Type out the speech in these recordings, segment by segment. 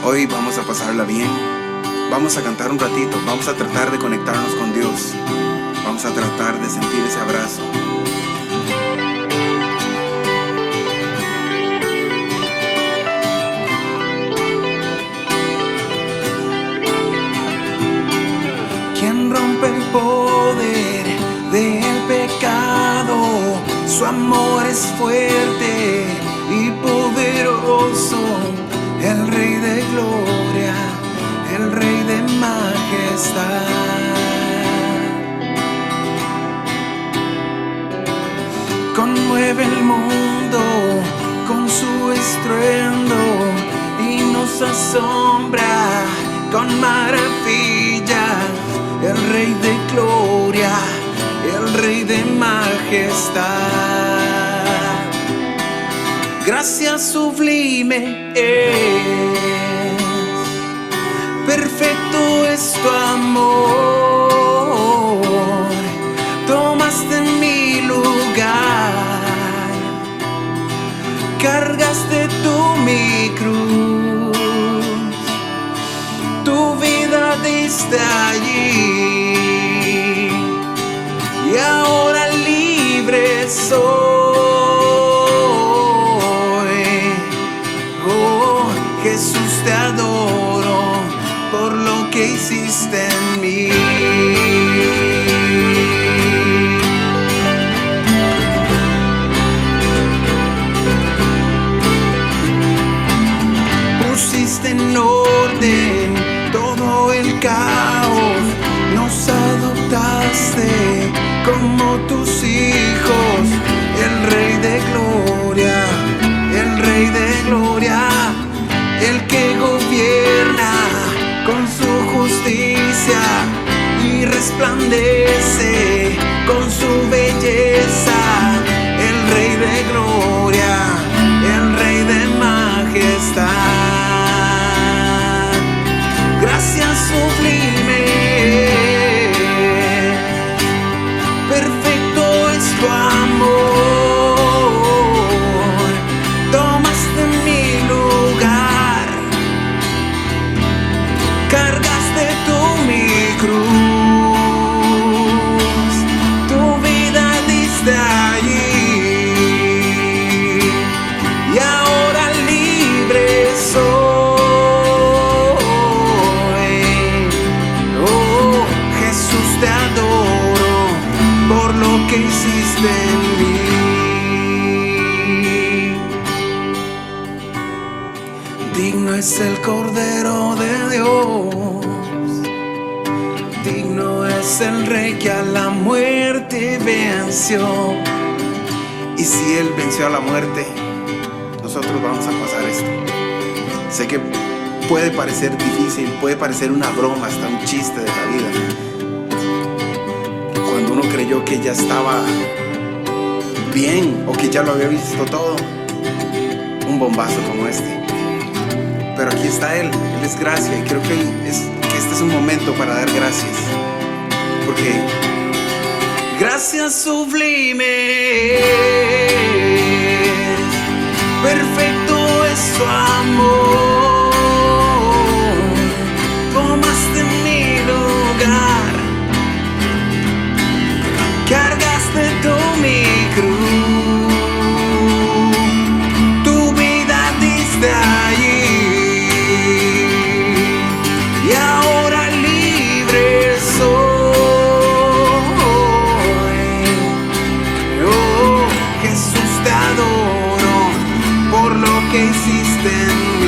Hoy vamos a pasarla bien, vamos a cantar un ratito, vamos a tratar de conectarnos con Dios, vamos a tratar de sentir ese abrazo. Quien rompe el poder del pecado, su amor es fuerte y poderoso. El Rey de gloria, el Rey de majestad. Conmueve el mundo con su estruendo y nos asombra con maravilla. El Rey de gloria, el Rey de majestad. Gracia sublime es, perfecto es tu amor. Tomaste mi lugar, cargaste tú mi cruz, tu vida diste allí y ahora libre soy. Jesús, te adoro por lo que hiciste en mí. Pusiste en orden todo el caos, nos adoptaste como tus hijos. El Rey de gloria, el Rey de gloria, el que gobierna con su justicia y resplandece con su belleza. El Rey de gloria, el Rey de majestad. Gracia sublime, perfecto es tu amor. Tomaste mi lugar, cargaste tú mi cruz, tu vida diste allí y ahora libre soy. hiciste en mí. Digno es el Cordero de Dios, digno es el Rey que a la muerte venció. Y si Él venció a la muerte, nosotros vamos a pasar esto. Sé que puede parecer difícil, puede parecer una broma, hasta un chiste de la vida. Cuando uno creyó que ya estaba bien o que ya lo había visto todo, un bombazo como este. Pero aquí está Él es gracia, y creo que este es un momento para dar gracias. Porque gracias sublimes, perfecto es su amor, tomaste mi lugar, cargaste tú mi cruz, tu vida diste allí. Que hiciste en mí.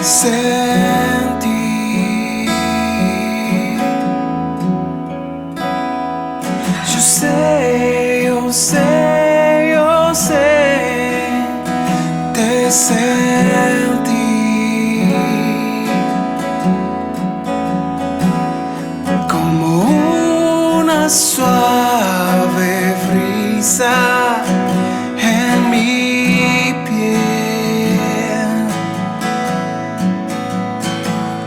Sentí, yo sé, te sentí como una suave brisa en mi piel,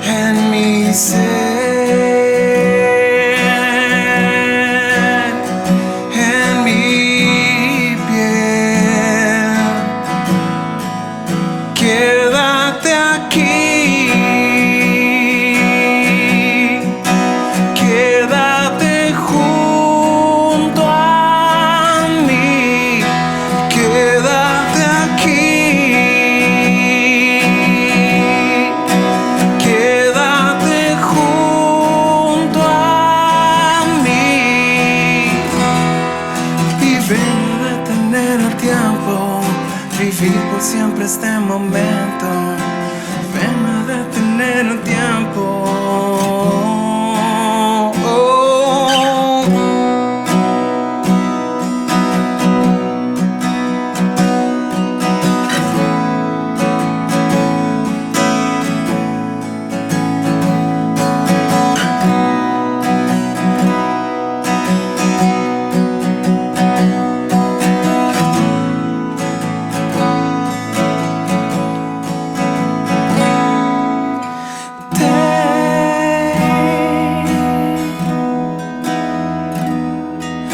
en mi ser, en mi piel. Quédate aquí, quédate junto a mí, quédate aquí. Vivir por siempre este momento, ven a detener el tiempo.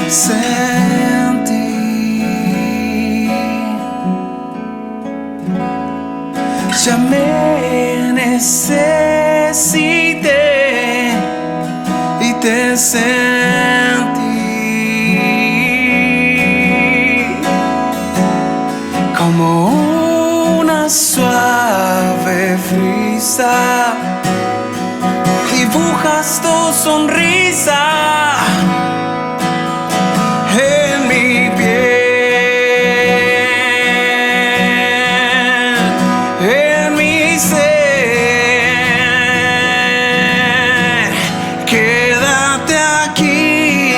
Sentí, ya me necesité y te sentí como una suave brisa, dibujas tu sonrisa en mi piel, en mi ser. Quédate aquí,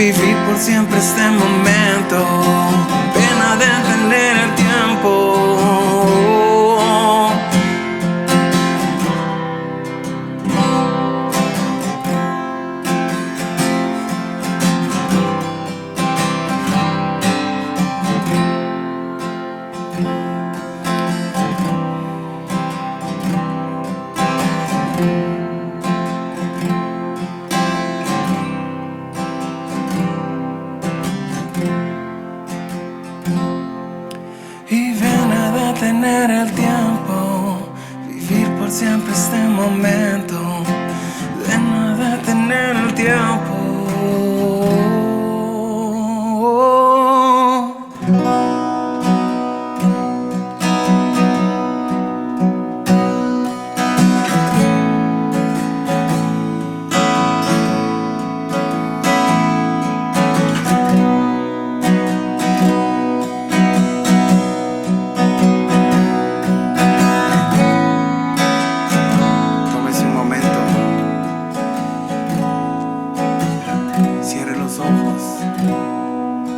vivir por siempre este momento. Pena detener el tiempo. Y ven a detener el tiempo, vivir por siempre este momento. Ven a detener el tiempo. Tómese un momento, cierre los ojos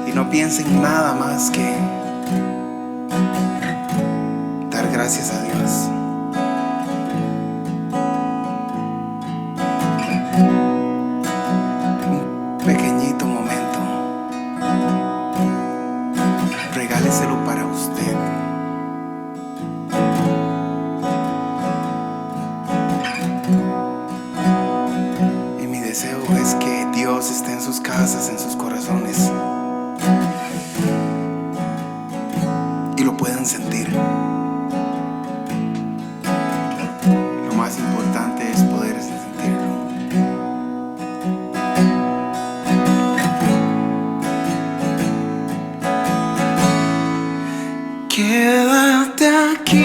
y no piense en nada más que dar gracias a Dios. Un pequeñito momento, regáleselo para usted. Y mi deseo es que Dios esté en sus casas, en sus corazones, y lo puedan sentir. Lo más importante es poder sentirlo. Quédate aquí.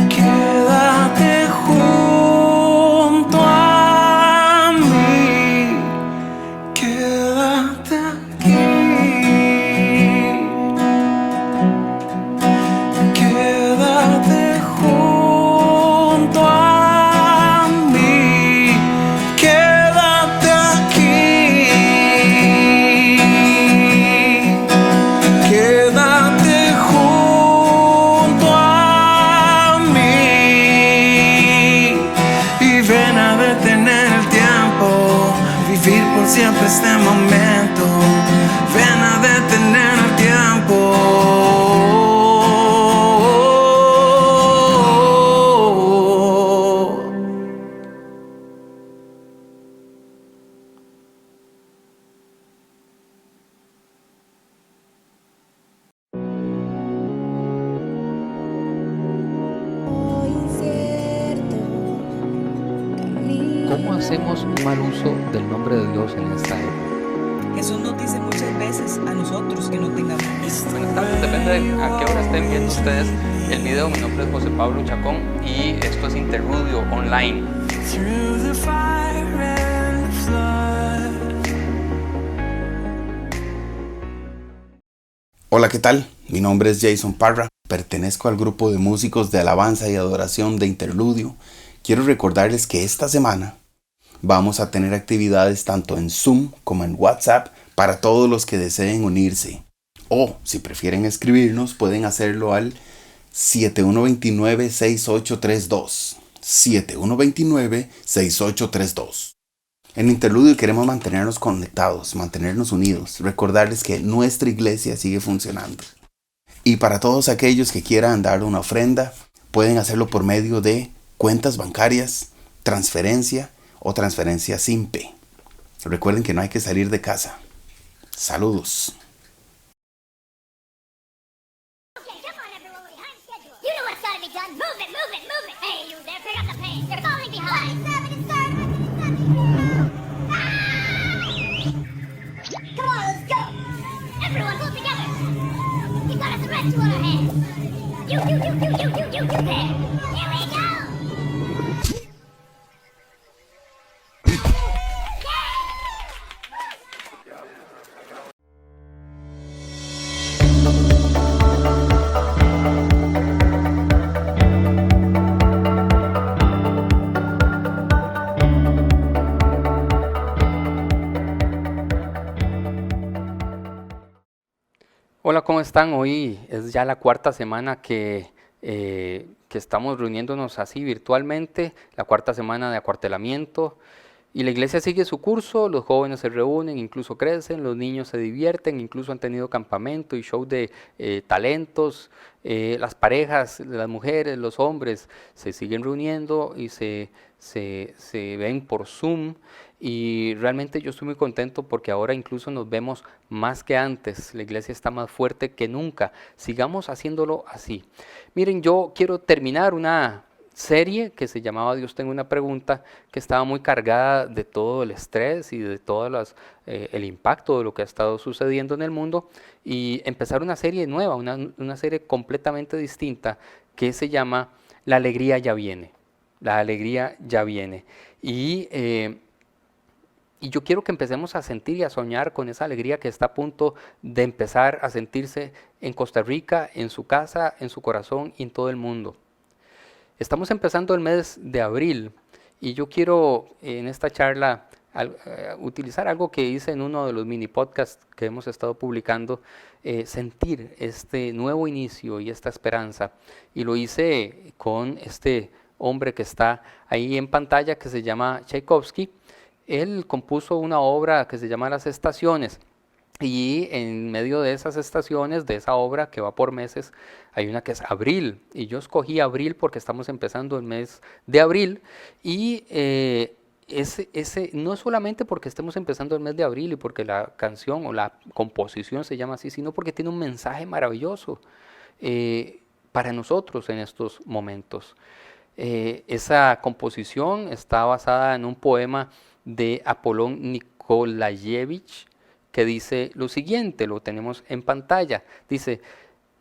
Quédate junto a mí. Quédate aquí. Quédate junto a mí. Quédate aquí. Quédate junto a mí y ven a detener el tiempo, vivir por siempre este momento. Ven a detener el tiempo. ¿Cómo hacemos un mal uso del nombre de Dios en esta época? Jesús nos dice muchas veces a nosotros que no tengamos miedo. Buenas tardes, depende de a qué hora estén viendo ustedes el video. Mi nombre es José Pablo Chacón y esto es Interludio Online. Through the fire and the flood. Hola, ¿qué tal? Mi nombre es Jason Parra. Pertenezco al grupo de músicos de alabanza y adoración de Interludio. Quiero recordarles que esta semana vamos a tener actividades tanto en Zoom como en WhatsApp para todos los que deseen unirse. O si prefieren escribirnos, pueden hacerlo al 7129-6832. 7129-6832. En Interludio queremos mantenernos conectados, mantenernos unidos, recordarles que nuestra iglesia sigue funcionando. Y para todos aquellos que quieran dar una ofrenda, pueden hacerlo por medio de cuentas bancarias, transferencia o transferencia simple. Recuerden que no hay que salir de casa. Saludos. Okay, come on, everyone, we're behind schedule. You know what's gotta be done. Move it, move it, move it. Hey, you there, pick up the pace. You're falling behind. Come on, let's go. Everyone, pull together. We got us a rescue on our hands. You there. Here we go. Hola, ¿cómo están? Hoy es ya la cuarta semana que estamos reuniéndonos así virtualmente, la cuarta semana de acuartelamiento. Y la iglesia sigue su curso, los jóvenes se reúnen, incluso crecen, los niños se divierten, incluso han tenido campamento y show de talentos. Las parejas, las mujeres, los hombres se siguen reuniendo y se ven por Zoom. Y realmente yo estoy muy contento porque ahora incluso nos vemos más que antes. La iglesia está más fuerte que nunca. Sigamos haciéndolo así. Miren, yo quiero terminar una serie que se llamaba Dios tengo una pregunta, que estaba muy cargada de todo el estrés y de todo el impacto de lo que ha estado sucediendo en el mundo, y empezar una serie nueva, una serie completamente distinta que se llama La alegría ya viene. La alegría ya viene. Y yo quiero que empecemos a sentir y a soñar con esa alegría que está a punto de empezar a sentirse en Costa Rica, en su casa, en su corazón y en todo el mundo. Estamos empezando el mes de abril y yo quiero en esta charla utilizar algo que hice en uno de los mini podcasts que hemos estado publicando, sentir este nuevo inicio y esta esperanza. Y lo hice con este hombre que está ahí en pantalla, que se llama Tchaikovsky. Él compuso una obra que se llama Las Estaciones, y en medio de esas estaciones, de esa obra que va por meses, hay una que es abril, y yo escogí abril porque estamos empezando el mes de abril, y no solamente porque estemos empezando el mes de abril y porque la canción o la composición se llama así, sino porque tiene un mensaje maravilloso para nosotros en estos momentos. Esa composición está basada en un poema de Apolón Nikolayevich, que dice lo siguiente, lo tenemos en pantalla. Dice,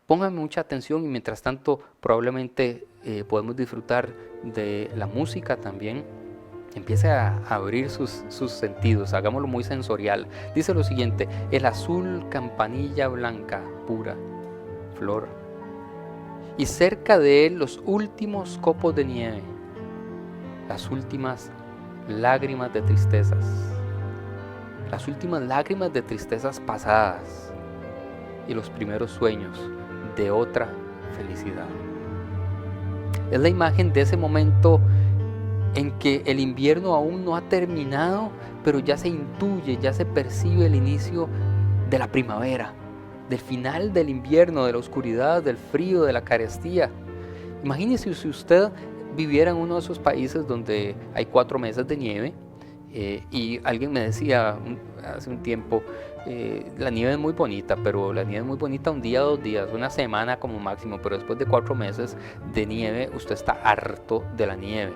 pónganme mucha atención y mientras tanto probablemente podemos disfrutar de la música también. Empiece a abrir sus sentidos, hagámoslo muy sensorial. Dice lo siguiente, el azul campanilla blanca, pura, flor. Y cerca de él los últimos copos de nieve, las últimas lágrimas de tristezas. Las últimas lágrimas de tristezas pasadas y los primeros sueños de otra felicidad. Es la imagen de ese momento en que el invierno aún no ha terminado, pero ya se intuye, ya se percibe el inicio de la primavera, del final del invierno, de la oscuridad, del frío, de la carestía. Imagínese si usted viviera en uno de esos países donde hay 4 meses de nieve. Y alguien me decía hace un tiempo, la nieve es muy bonita, pero la nieve es muy bonita un día, 2 días, una semana como máximo, pero después de 4 meses de nieve usted está harto de la nieve.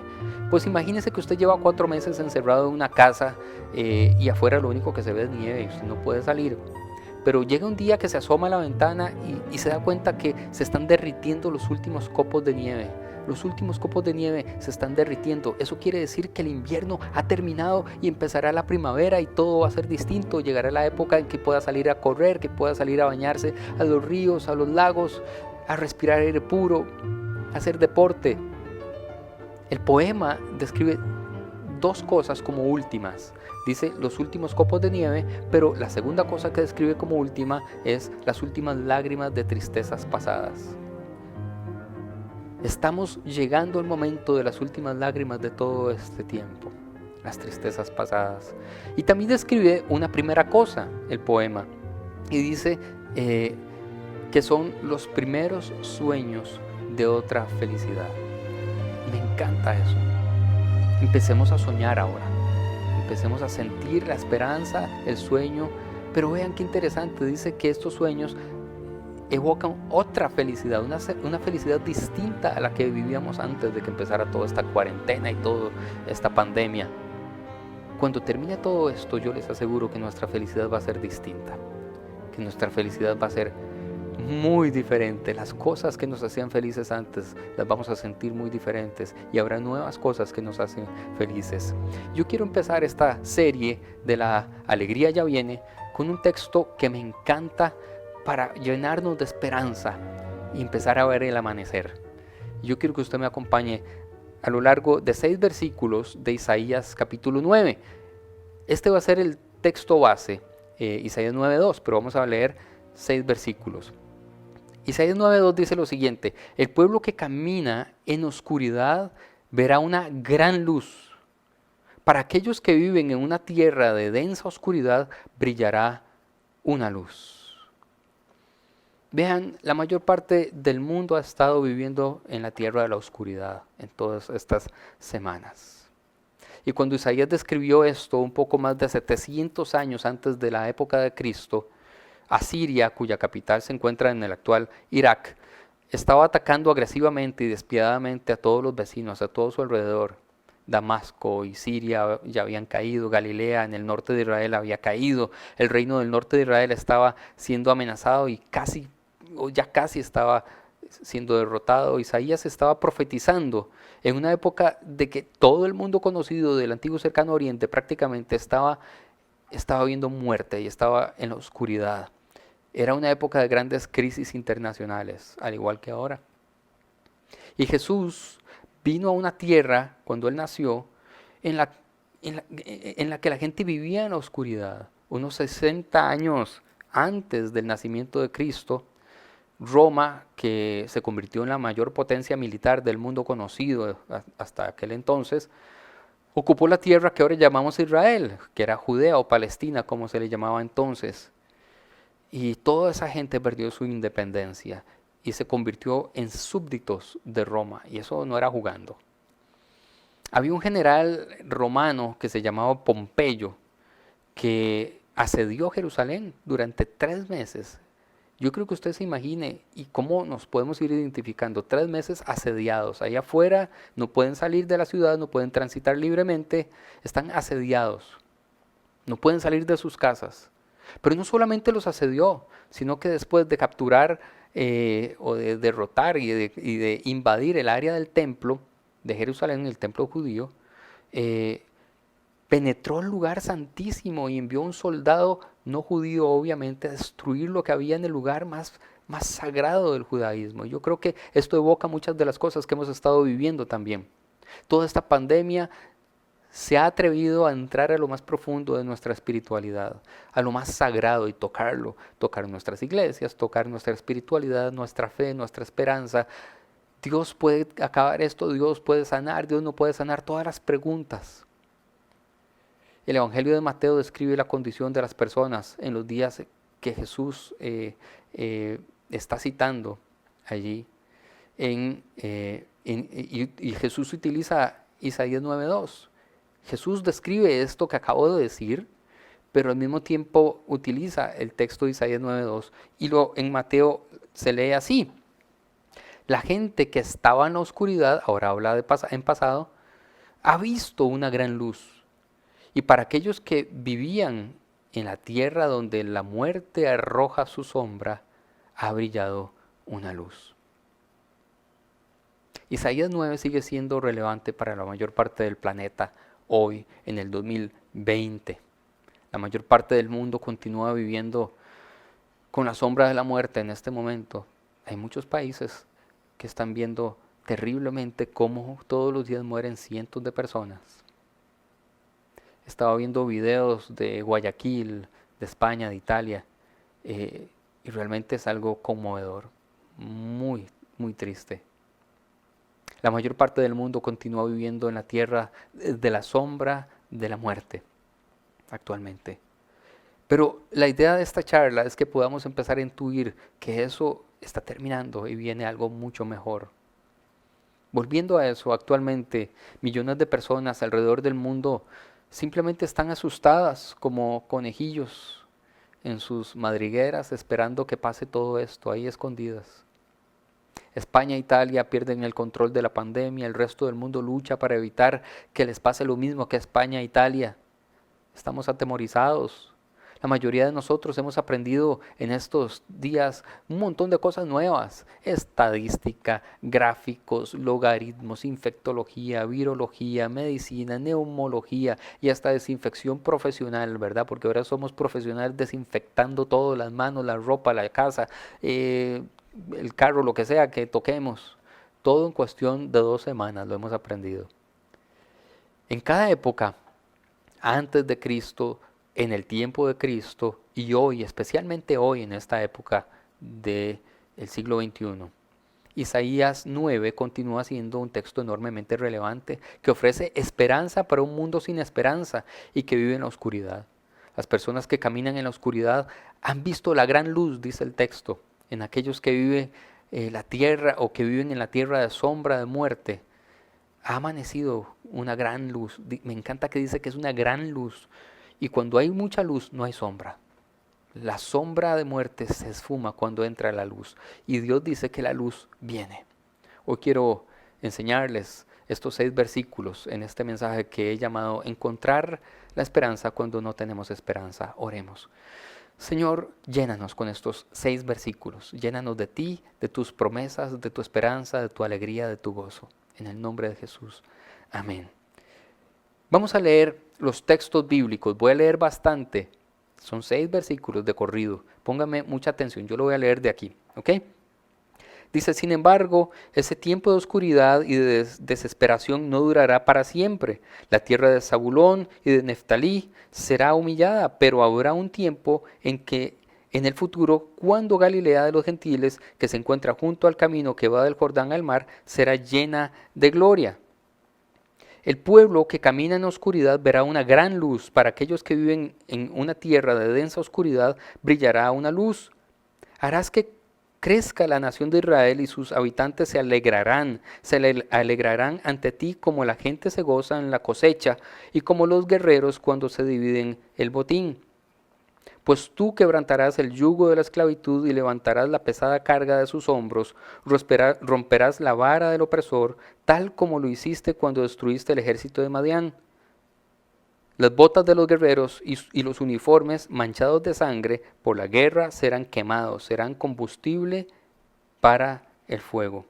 Pues imagínese que usted lleva 4 meses encerrado en una casa y afuera lo único que se ve es nieve y usted no puede salir. Pero llega un día que se asoma a la ventana y se da cuenta que se están derritiendo los últimos copos de nieve. Los últimos copos de nieve se están derritiendo. Eso quiere decir que el invierno ha terminado y empezará la primavera y todo va a ser distinto. Llegará la época en que pueda salir a correr, que pueda salir a bañarse a los ríos, a los lagos, a respirar aire puro, a hacer deporte. El poema describe 2 cosas como últimas. Dice los últimos copos de nieve, pero la segunda cosa que describe como última es las últimas lágrimas de tristezas pasadas. Estamos llegando al momento de las últimas lágrimas de todo este tiempo, las tristezas pasadas. Y también describe una primera cosa, el poema, y dice que son los primeros sueños de otra felicidad. Me encanta eso. Empecemos a soñar ahora, empecemos a sentir la esperanza, el sueño, pero vean qué interesante, dice que estos sueños evocan otra felicidad, una felicidad distinta a la que vivíamos antes de que empezara toda esta cuarentena y toda esta pandemia. Cuando termine todo esto, yo les aseguro que nuestra felicidad va a ser distinta, que nuestra felicidad va a ser muy diferente. Las cosas que nos hacían felices antes las vamos a sentir muy diferentes y habrá nuevas cosas que nos hacen felices. Yo quiero empezar esta serie de La alegría ya viene con un texto que me encanta para llenarnos de esperanza y empezar a ver el amanecer. Yo quiero que usted me acompañe a lo largo de 6 versículos de Isaías capítulo 9. Este va a ser el texto base, Isaías 9:2, pero vamos a leer 6 versículos. Isaías 9:2 dice lo siguiente: el pueblo que camina en oscuridad verá una gran luz. Para aquellos que viven en una tierra de densa oscuridad, brillará una luz. Vean, la mayor parte del mundo ha estado viviendo en la tierra de la oscuridad en todas estas semanas. Y cuando Isaías describió esto un poco más de 700 años antes de la época de Cristo, Asiria, cuya capital se encuentra en el actual Irak, estaba atacando agresivamente y despiadadamente a todos los vecinos, a todo su alrededor. Damasco y Siria ya habían caído, Galilea en el norte de Israel había caído, el reino del norte de Israel estaba siendo amenazado y ya casi estaba siendo derrotado. Isaías estaba profetizando en una época de que todo el mundo conocido del antiguo cercano oriente prácticamente estaba viendo muerte y estaba en la oscuridad. Era una época de grandes crisis internacionales, al igual que ahora. Y Jesús vino a una tierra, cuando Él nació, en la que la gente vivía en la oscuridad. Unos 60 años antes del nacimiento de Cristo, Roma, que se convirtió en la mayor potencia militar del mundo conocido hasta aquel entonces, ocupó la tierra que ahora llamamos Israel, que era Judea o Palestina, como se le llamaba entonces. Y toda esa gente perdió su independencia y se convirtió en súbditos de Roma, y eso no era jugando. Había un general romano que se llamaba Pompeyo, que asedió Jerusalén durante 3 meses. Yo creo que usted se imagine y cómo nos podemos ir identificando. 3 meses asediados. Allá afuera no pueden salir de la ciudad, no pueden transitar libremente, están asediados. No pueden salir de sus casas. Pero no solamente los asedió, sino que después de capturar o de derrotar y de invadir el área del templo de Jerusalén, el templo judío, penetró el lugar santísimo y envió un soldado no judío, obviamente, a destruir lo que había en el lugar más sagrado del judaísmo. Yo creo que esto evoca muchas de las cosas que hemos estado viviendo también. Toda esta pandemia se ha atrevido a entrar a lo más profundo de nuestra espiritualidad, a lo más sagrado y tocarlo, tocar nuestras iglesias, tocar nuestra espiritualidad, nuestra fe, nuestra esperanza. Dios puede acabar esto, Dios puede sanar, Dios no puede sanar, todas las preguntas. El Evangelio de Mateo describe la condición de las personas en los días que Jesús está citando allí. Y Jesús utiliza Isaías 9:2. Jesús describe esto que acabo de decir, pero al mismo tiempo utiliza el texto de Isaías 9:2 y en Mateo se lee así: la gente que estaba en la oscuridad, ahora habla en pasado, ha visto una gran luz. Y para aquellos que vivían en la tierra donde la muerte arroja su sombra, ha brillado una luz. Isaías 9 sigue siendo relevante para la mayor parte del planeta hoy, en el 2020. La mayor parte del mundo continúa viviendo con la sombra de la muerte en este momento. Hay muchos países que están viendo terriblemente cómo todos los días mueren cientos de personas. Estaba viendo videos de Guayaquil, de España, de Italia, y realmente es algo conmovedor, muy, muy triste. La mayor parte del mundo continúa viviendo en la tierra de la sombra de la muerte actualmente. Pero la idea de esta charla es que podamos empezar a intuir que eso está terminando y viene algo mucho mejor. Volviendo a eso, actualmente millones de personas alrededor del mundo simplemente están asustadas como conejillos en sus madrigueras esperando que pase todo esto, ahí escondidas. España e Italia pierden el control de la pandemia, el resto del mundo lucha para evitar que les pase lo mismo que a España e Italia. Estamos atemorizados. La mayoría de nosotros hemos aprendido en estos días un montón de cosas nuevas: estadística, gráficos, logaritmos, infectología, virología, medicina, neumología y hasta desinfección profesional, ¿verdad? Porque ahora somos profesionales desinfectando todo, las manos, la ropa, la casa, el carro, lo que sea que toquemos. Todo en cuestión de 2 semanas lo hemos aprendido. En cada época, antes de Cristo, en el tiempo de Cristo y hoy, especialmente hoy en esta época del siglo XXI. Isaías 9 continúa siendo un texto enormemente relevante que ofrece esperanza para un mundo sin esperanza y que vive en la oscuridad. Las personas que caminan en la oscuridad han visto la gran luz, dice el texto, en aquellos que viven la tierra o que viven en la tierra de sombra de muerte. Ha amanecido una gran luz. Me encanta que dice que es una gran luz. Y cuando hay mucha luz, no hay sombra. La sombra de muerte se esfuma cuando entra la luz. Y Dios dice que la luz viene. Hoy quiero enseñarles estos 6 versículos en este mensaje que he llamado Encontrar la esperanza cuando no tenemos esperanza. Oremos. Señor, llénanos con estos 6 versículos. Llénanos de ti, de tus promesas, de tu esperanza, de tu alegría, de tu gozo. En el nombre de Jesús. Amén. Vamos a leer los textos bíblicos. Voy a leer bastante. Son 6 versículos de corrido. Póngame mucha atención. Yo lo voy a leer de aquí. ¿Ok? Dice, sin embargo, ese tiempo de oscuridad y de desesperación no durará para siempre. La tierra de Zabulón y de Neftalí será humillada, pero habrá un tiempo en el futuro, cuando Galilea de los gentiles, que se encuentra junto al camino que va del Jordán al mar, será llena de gloria. El pueblo que camina en oscuridad verá una gran luz. Para aquellos que viven en una tierra de densa oscuridad, brillará una luz. Harás que crezca la nación de Israel y sus habitantes se alegrarán ante ti como la gente se goza en la cosecha y como los guerreros cuando se dividen el botín. Pues tú quebrantarás el yugo de la esclavitud y levantarás la pesada carga de sus hombros, romperás la vara del opresor, tal como lo hiciste cuando destruiste el ejército de Madián. Las botas de los guerreros y los uniformes manchados de sangre por la guerra serán quemados, serán combustible para el fuego.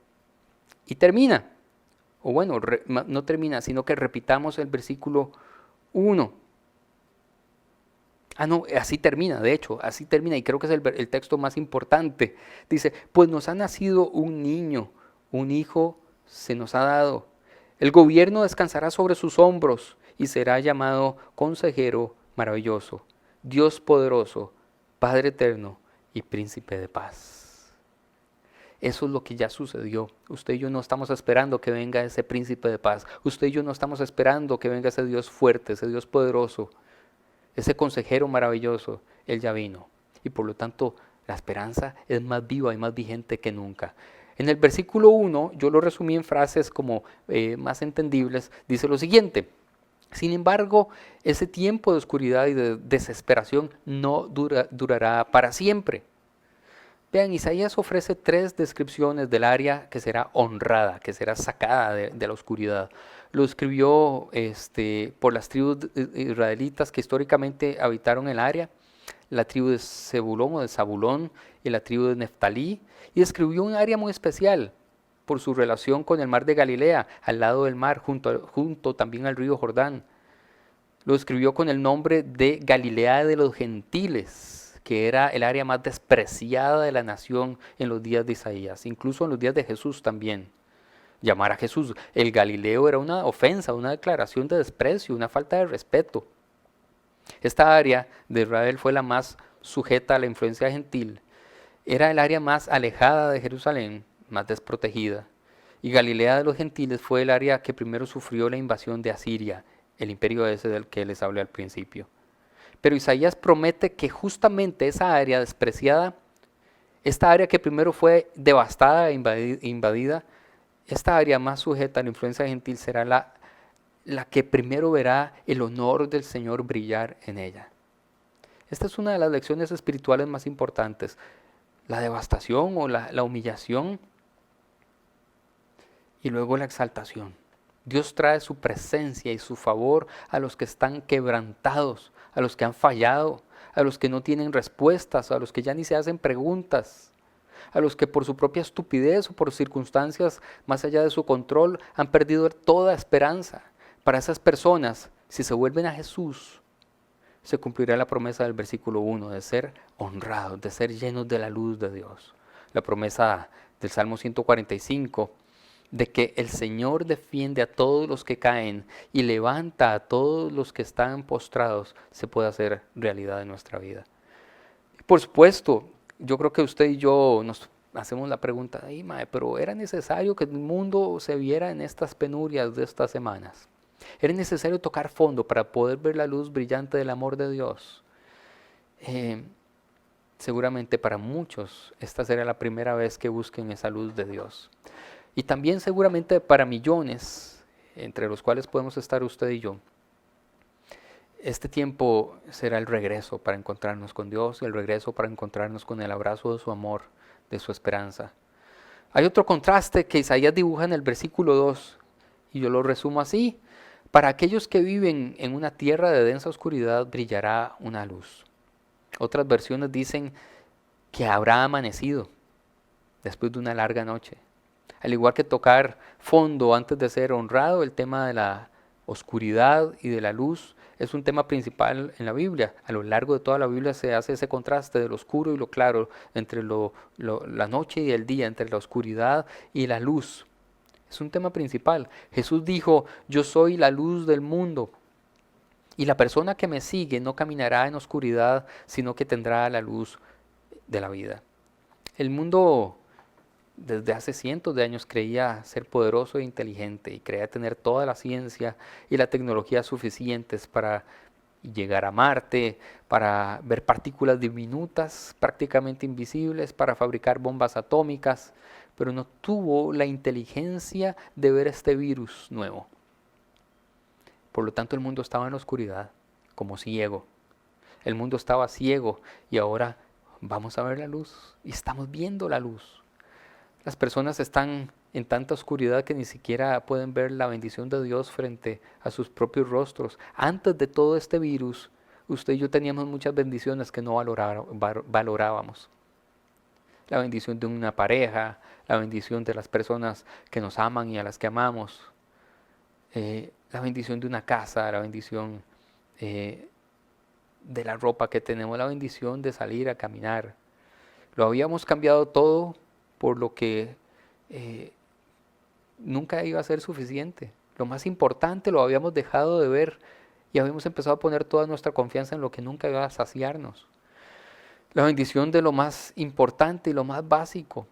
Y termina, o bueno, no termina, sino que repitamos el versículo 1. No, así termina, de hecho, así termina, y creo que es el texto más importante. Dice, pues nos ha nacido un niño, un hijo se nos ha dado. El gobierno descansará sobre sus hombros y será llamado Consejero Maravilloso, Dios Poderoso, Padre Eterno y Príncipe de Paz. Eso es lo que ya sucedió. Usted y yo no estamos esperando que venga ese Príncipe de Paz. Usted y yo no estamos esperando que venga ese Dios fuerte, ese Dios poderoso. Ese consejero maravilloso, Él ya vino. Y por lo tanto, la esperanza es más viva y más vigente que nunca. En el versículo 1, yo lo resumí en frases como más entendibles, dice lo siguiente. Sin embargo, ese tiempo de oscuridad y de desesperación no durará para siempre. Vean, Isaías ofrece 3 descripciones del área que será honrada, que será sacada de la oscuridad. Lo escribió por las tribus israelitas que históricamente habitaron el área, la tribu de Zebulón o de Zabulón y la tribu de Neftalí, y escribió un área muy especial por su relación con el mar de Galilea, al lado del mar, junto también al río Jordán. Lo escribió con el nombre de Galilea de los gentiles, que era el área más despreciada de la nación en los días de Isaías, incluso en los días de Jesús también. Llamar a Jesús el Galileo era una ofensa, una declaración de desprecio, una falta de respeto. Esta área de Israel fue la más sujeta a la influencia gentil. Era el área más alejada de Jerusalén, más desprotegida. Y Galilea de los gentiles fue el área que primero sufrió la invasión de Asiria, el imperio ese del que les hablé al principio. Pero Isaías promete que justamente esa área despreciada, esta área que primero fue devastada e invadida, esta área más sujeta a la influencia gentil será la que primero verá el honor del Señor brillar en ella. Esta es una de las lecciones espirituales más importantes. La devastación o la humillación y luego la exaltación. Dios trae su presencia y su favor a los que están quebrantados, a los que han fallado, a los que no tienen respuestas, a los que ya ni se hacen preguntas, a los que por su propia estupidez o por circunstancias más allá de su control han perdido toda esperanza. Para esas personas, si se vuelven a Jesús, se cumplirá la promesa del versículo 1 de ser honrados, de ser llenos de la luz de Dios. La promesa del Salmo 145 de que el Señor defiende a todos los que caen y levanta a todos los que están postrados, se puede hacer realidad en nuestra vida. Por supuesto, yo creo que usted y yo nos hacemos la pregunta, "Ay, mae, pero ¿era necesario que el mundo se viera en estas penurias de estas semanas? ¿Era necesario tocar fondo para poder ver la luz brillante del amor de Dios?" Seguramente para muchos esta será la primera vez que busquen esa luz de Dios. Y también seguramente para millones, entre los cuales podemos estar usted y yo, este tiempo será el regreso para encontrarnos con Dios, el regreso para encontrarnos con el abrazo de su amor, de su esperanza. Hay otro contraste que Isaías dibuja en el versículo 2, y yo lo resumo así: para aquellos que viven en una tierra de densa oscuridad brillará una luz. Otras versiones dicen que habrá amanecido después de una larga noche. Al igual que tocar fondo antes de ser honrado, el tema de la oscuridad y de la luz es un tema principal en la Biblia. A lo largo de toda la Biblia se hace ese contraste de lo oscuro y lo claro, entre la noche y el día, entre la oscuridad y la luz. Es un tema principal. Jesús dijo: "Yo soy la luz del mundo, y la persona que me sigue no caminará en oscuridad, sino que tendrá la luz de la vida". El mundo desde hace cientos de años creía ser poderoso e inteligente, y creía tener toda la ciencia y la tecnología suficientes para llegar a Marte, para ver partículas diminutas, prácticamente invisibles, para fabricar bombas atómicas, pero no tuvo la inteligencia de ver este virus nuevo. Por lo tanto, el mundo estaba en la oscuridad, como ciego. El mundo estaba ciego, y ahora vamos a ver la luz, y estamos viendo la luz. Las personas están en tanta oscuridad que ni siquiera pueden ver la bendición de Dios frente a sus propios rostros. Antes de todo este virus, usted y yo teníamos muchas bendiciones que no valorábamos. La bendición de una pareja, la bendición de las personas que nos aman y a las que amamos, la bendición de una casa, la bendición de la ropa que tenemos, la bendición de salir a caminar. Lo habíamos cambiado todo por lo que nunca iba a ser suficiente. Lo más importante lo habíamos dejado de ver, y habíamos empezado a poner toda nuestra confianza en lo que nunca iba a saciarnos. La bendición de lo más importante y lo más básico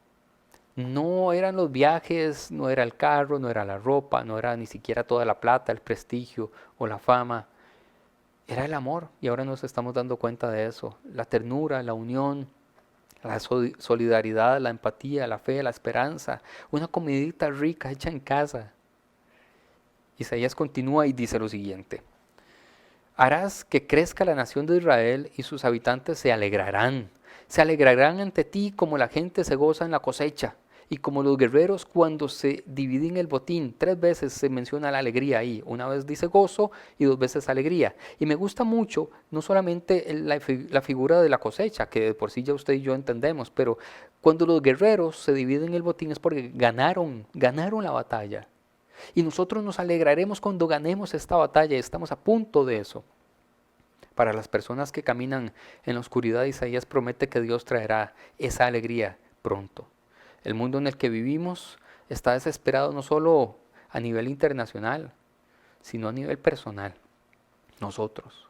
no eran los viajes, no era el carro, no era la ropa, no era ni siquiera toda la plata, el prestigio o la fama. Era el amor, y ahora nos estamos dando cuenta de eso. La ternura, la unión, la solidaridad, la empatía, la fe, la esperanza, una comidita rica hecha en casa. Isaías continúa y dice lo siguiente: "Harás que crezca la nación de Israel, y sus habitantes se alegrarán ante ti como la gente se goza en la cosecha, y como los guerreros cuando se dividen el botín". 3 veces se menciona la alegría ahí. Una vez dice gozo y 2 veces alegría. Y me gusta mucho, no solamente la figura de la cosecha, que de por sí ya usted y yo entendemos, pero cuando los guerreros se dividen el botín es porque ganaron la batalla. Y nosotros nos alegraremos cuando ganemos esta batalla, y estamos a punto de eso. Para las personas que caminan en la oscuridad, Isaías promete que Dios traerá esa alegría pronto. El mundo en el que vivimos está desesperado no solo a nivel internacional, sino a nivel personal. Nosotros.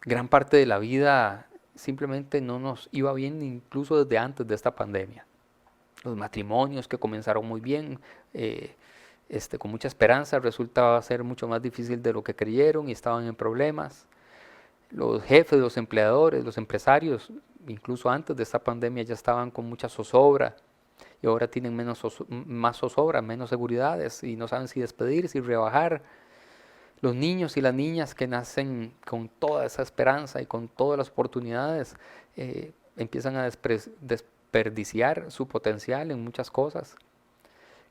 Gran parte de la vida simplemente no nos iba bien, incluso desde antes de esta pandemia. Los matrimonios que comenzaron muy bien, con mucha esperanza, resultaba ser mucho más difícil de lo que creyeron y estaban en problemas. Los jefes, los empleadores, los empresarios, incluso antes de esta pandemia ya estaban con mucha zozobra, y ahora tienen más zozobra, menos seguridades, y no saben si despedir, si rebajar. Los niños y las niñas que nacen con toda esa esperanza y con todas las oportunidades empiezan a desperdiciar su potencial en muchas cosas.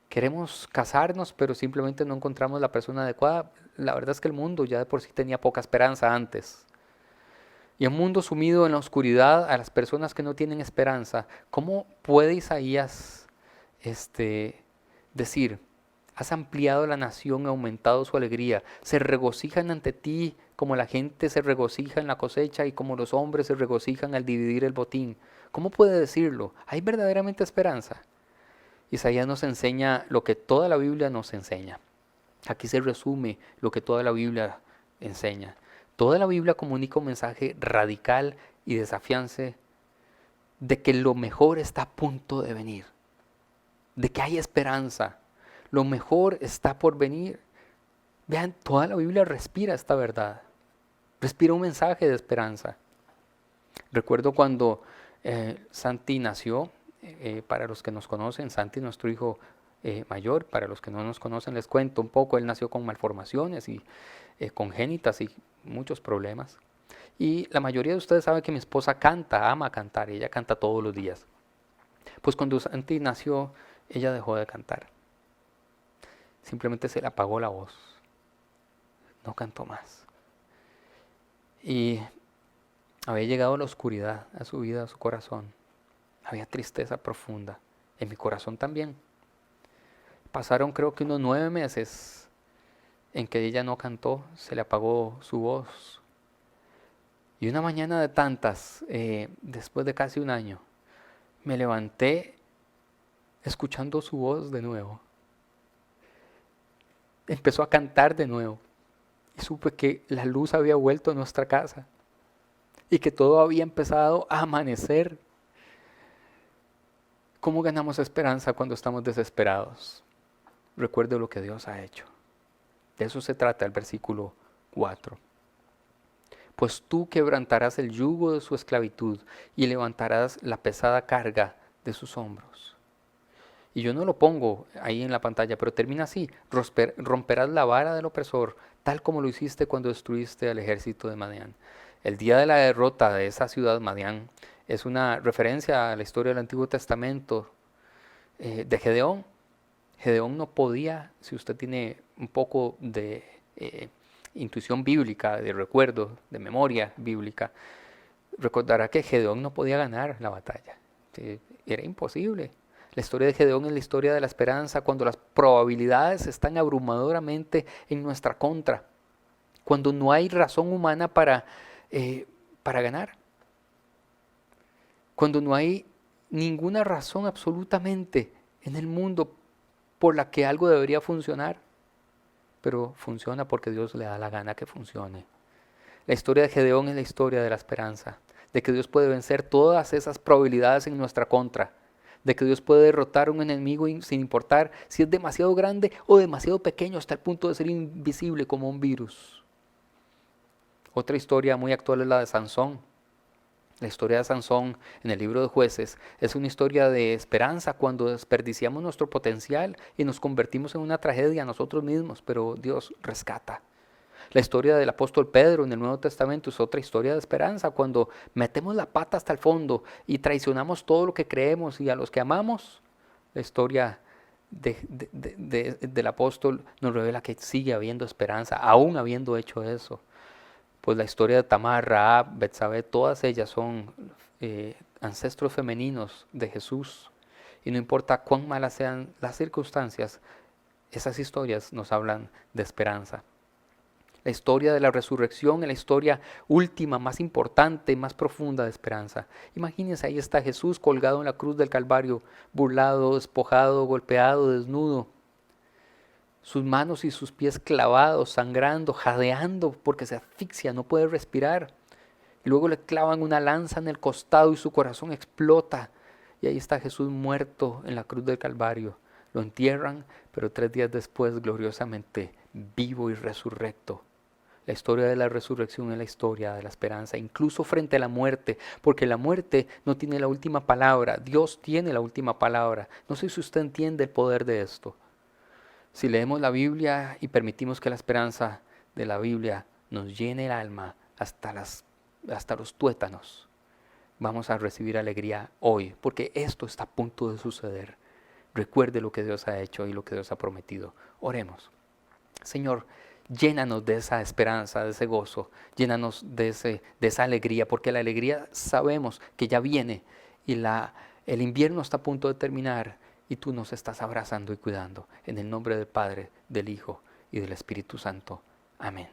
Queremos casarnos, pero simplemente no encontramos la persona adecuada. La verdad es que el mundo ya de por sí tenía poca esperanza antes. Y un mundo sumido en la oscuridad, a las personas que no tienen esperanza, ¿cómo puede Isaías decir: "Has ampliado la nación, aumentado su alegría, se regocijan ante ti como la gente se regocija en la cosecha y como los hombres se regocijan al dividir el botín"? ¿Cómo puede decirlo? ¿Hay verdaderamente esperanza? Isaías nos enseña lo que toda la Biblia nos enseña. Aquí se resume lo que toda la Biblia enseña. Toda la Biblia comunica un mensaje radical y desafiance de que lo mejor está a punto de venir, de que hay esperanza, lo mejor está por venir. Vean, toda la Biblia respira esta verdad, respira un mensaje de esperanza. Recuerdo cuando Santi nació, para los que nos conocen, Santi, nuestro hijo mayor, para los que no nos conocen les cuento un poco. Él nació con malformaciones y congénitas y muchos problemas. Y la mayoría de ustedes saben que mi esposa canta, ama cantar, ella canta todos los días. Pues cuando Santi nació, ella dejó de cantar. Simplemente se le apagó la voz. No cantó más. Y había llegado la oscuridad a su vida, a su corazón. Había tristeza profunda. En mi corazón también. Pasaron creo que unos 9 meses en que ella no cantó, se le apagó su voz. Y una mañana de tantas, después de casi un año, me levanté escuchando su voz de nuevo. Empezó a cantar de nuevo. Y supe que la luz había vuelto a nuestra casa. Y que todo había empezado a amanecer. ¿Cómo ganamos esperanza cuando estamos desesperados? Recuerde lo que Dios ha hecho. De eso se trata el versículo 4. Pues tú quebrantarás el yugo de su esclavitud y levantarás la pesada carga de sus hombros. Y yo no lo pongo ahí en la pantalla, pero termina así: romperás la vara del opresor, tal como lo hiciste cuando destruiste al ejército de Madián. El día de la derrota de esa ciudad, Madián, es una referencia a la historia del Antiguo Testamento de Gedeón. Gedeón no podía, si usted tiene un poco de intuición bíblica, de recuerdo, de memoria bíblica, recordará que Gedeón no podía ganar la batalla. Era imposible. La historia de Gedeón es la historia de la esperanza cuando las probabilidades están abrumadoramente en nuestra contra, cuando no hay razón humana para ganar, cuando no hay ninguna razón absolutamente en el mundo por la que algo debería funcionar, pero funciona porque Dios le da la gana que funcione. La historia de Gedeón es la historia de la esperanza, de que Dios puede vencer todas esas probabilidades en nuestra contra, de que Dios puede derrotar a un enemigo sin importar si es demasiado grande o demasiado pequeño hasta el punto de ser invisible como un virus. Otra historia muy actual es la de Sansón. La historia de Sansón en el libro de Jueces es una historia de esperanza cuando desperdiciamos nuestro potencial y nos convertimos en una tragedia a nosotros mismos, pero Dios rescata. La historia del apóstol Pedro en el Nuevo Testamento es otra historia de esperanza cuando metemos la pata hasta el fondo y traicionamos todo lo que creemos y a los que amamos. La historia del apóstol nos revela que sigue habiendo esperanza, aún habiendo hecho eso. Pues la historia de Tamar, Rahab, Betsabé, todas ellas son ancestros femeninos de Jesús. Y no importa cuán malas sean las circunstancias, esas historias nos hablan de esperanza. La historia de la resurrección es la historia última, más importante, más profunda de esperanza. Imagínense, ahí está Jesús colgado en la cruz del Calvario, burlado, despojado, golpeado, desnudo. Sus manos y sus pies clavados, sangrando, jadeando porque se asfixia, no puede respirar. Y luego le clavan una lanza en el costado y su corazón explota. Y ahí está Jesús muerto en la cruz del Calvario. Lo entierran, pero 3 días después, gloriosamente, vivo y resurrecto. La historia de la resurrección es la historia de la esperanza, incluso frente a la muerte, porque la muerte no tiene la última palabra, Dios tiene la última palabra. No sé si usted entiende el poder de esto. Si leemos la Biblia y permitimos que la esperanza de la Biblia nos llene el alma hasta los tuétanos, vamos a recibir alegría hoy, porque esto está a punto de suceder. Recuerde lo que Dios ha hecho y lo que Dios ha prometido. Oremos. Señor, llénanos de esa esperanza, de ese gozo, llénanos de esa alegría, porque la alegría sabemos que ya viene y el invierno está a punto de terminar y tú nos estás abrazando y cuidando. En el nombre del Padre, del Hijo y del Espíritu Santo. Amén.